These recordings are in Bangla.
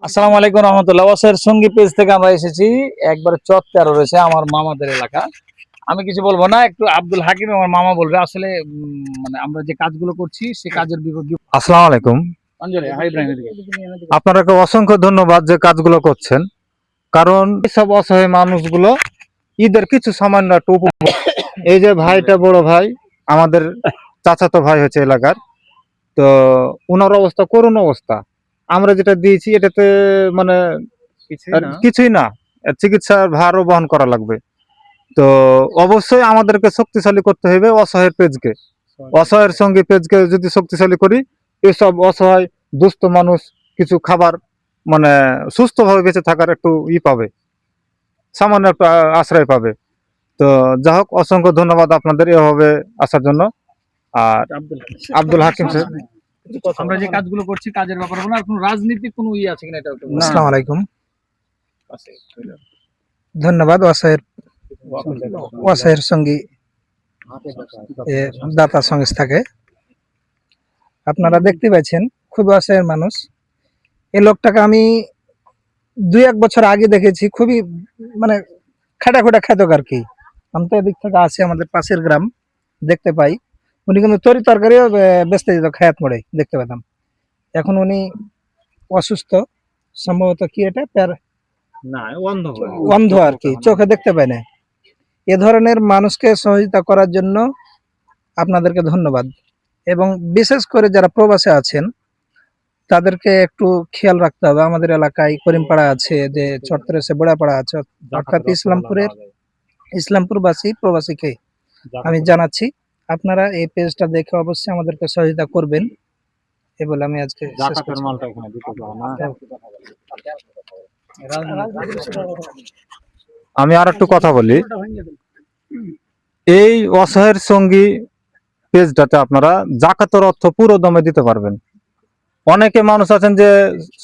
আসসালামু আলাইকুম রহমতুল্লাহ। ওয়াসের সঙ্গী পেজ থেকে আমরা এসেছি, একবারে চক 13 রয়েছে আমার মামাদের এলাকা। আমি কিছু বলবো না, একটু আব্দুল হাকিম আমার মামা বলবে আসলে মানে আমরা যে কাজগুলো করছি সে কাজের আসসালামু আলাইকুম। আপনাকে অসংখ্য ধন্যবাদ যে কাজগুলো করছেন, কারণ সব অসহায় মানুষগুলো ঈদের কিছু সামান্য একটু এই যে ভাইটা বড় ভাই আমাদের চাচাতো ভাই হচ্ছে এলাকার, তো ওনার অবস্থা করুণ অবস্থা। আমরা যেটা দিয়েছি এটাতে মানে কিছুই না, চিকিৎসার ভারও বহন করা লাগবে। তো অবশ্যই আমাদেরকে শক্তিশালী করতে হবে অসহায়ের পেজকে, অসহায়ের সঙ্গে পেজকে যদি শক্তিশালী করি, এসব অসহায় দুস্থ মানুষ কিছু খাবার মানে সুস্থভাবে বেঁচে থাকার একটু পাবে, সামান্য একটু আশ্রয় পাবে। তো যা হোক, অসংখ্য ধন্যবাদ আপনাদের এভাবে আসার জন্য। আর আব্দুল হাকিম স্যার, আমরা যে কাজগুলো করছি কাজের ব্যাপারে কোনো কোনো রাজনীতি কোনো আছে কিনা এটা একটু আসসালামু আলাইকুম, ধন্যবাদ। ওয়াসাইয়ের সঙ্গী দাতা সংস্থাকে আপনারা দেখতে পাচ্ছেন, খুবই অসহায়ের মানুষ। এই লোকটাকে আমি 2-1 বছর আগে দেখেছি, খুবই মানে খাটাখুটা খেতক আর কি। আমি তো এদিক থেকে আসি, আমাদের পাশের গ্রাম, দেখতে পাই উনি কিন্তু তরি তরকারিও বেচতে যেত, খায়াত মোড়ে দেখতে পেতাম। এখন উনি অসুস্থ, সম্ভবত কি এটা অন্ধ আর কি, চোখে দেখতে পায় না। এ ধরনের মানুষকে সহযোগিতা করার জন্য আপনাদেরকে ধন্যবাদ, এবং বিশেষ করে যারা প্রবাসে আছেন তাদেরকে একটু খেয়াল রাখতে হবে। আমাদের এলাকায় করিমপাড়া আছে, যে চট্টগ্রামে বোড়াপাড়া আছে, অর্থাৎ ইসলামপুরবাসী প্রবাসীকে আমি জানাচ্ছি আপনারা এই পেজটা দেখে অবশ্যই আমাদেরকে সহযোগিতা করবেন। এ বলে আমি আজকে আমি আর একটু কথা বলি। এই অসহায়ের সঙ্গী পেজটাতে আপনারা জাকাতের অর্থ পুরো দমে দিতে পারবেন। অনেকে মানুষ আছেন যে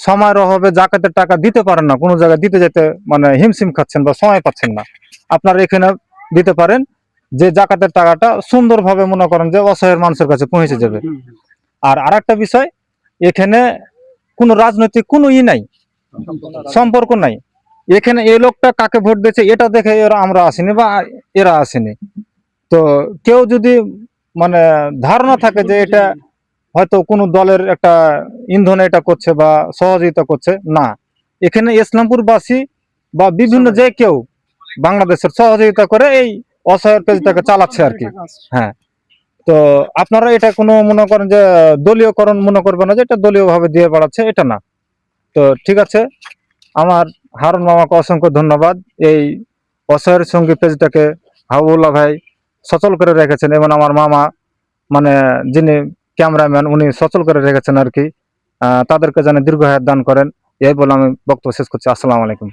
সময়ের অভাবে জাকাতের টাকা দিতে পারেন না, কোনো জায়গায় দিতে যেতে মানে হিমশিম খাচ্ছেন বা সময় পাচ্ছেন না, আপনারা এখানে দিতে পারেন, যে জাকাতের টাকাটা সুন্দরভাবে মনে করেন যে অসহায়ের মানুষের কাছে পৌঁছে যাবে। আর আরেকটা বিষয়, এখানে কোনো রাজনৈতিক কোনো নাই, সম্পর্ক নাই। এখানে এই লোকটা কাকে ভোট দিয়েছে এটা দেখে আমরা আসিনি বা এরা আসেনি। তো কেউ যদি মানে ধারণা থাকে যে এটা হয়তো কোনো দলের একটা ইন্ধনে এটা করছে বা সহযোগিতা করছে, না, এখানে ইসলামপুরবাসী বা বিভিন্ন যে কেউ বাংলাদেশের সহযোগিতা করে এই অসহায় পেজটাকে চালাচ্ছে আর কি। হ্যাঁ, তো আপনারা এটা কোনো মনে করেন যে দলীয়করণ মনে করবেন না যে এটা দলীয় ভাবে দিয়ে বেড়াচ্ছে, এটা না। তো ঠিক আছে, আমার হারুন মামাকে অসংখ্য ধন্যবাদ। এই অসহায়ের সঙ্গী পেজটাকে হাবুল্লাহ ভাই সচল করে রেখেছেন, এবং আমার মামা মানে যিনি ক্যামেরাম্যান উনি সচল করে রেখেছেন আর কি। তাদেরকে যেন দীর্ঘ হায়াত দান করেন, এই বলে আমি বক্তব্য শেষ করছি। আসসালামু আলাইকুম।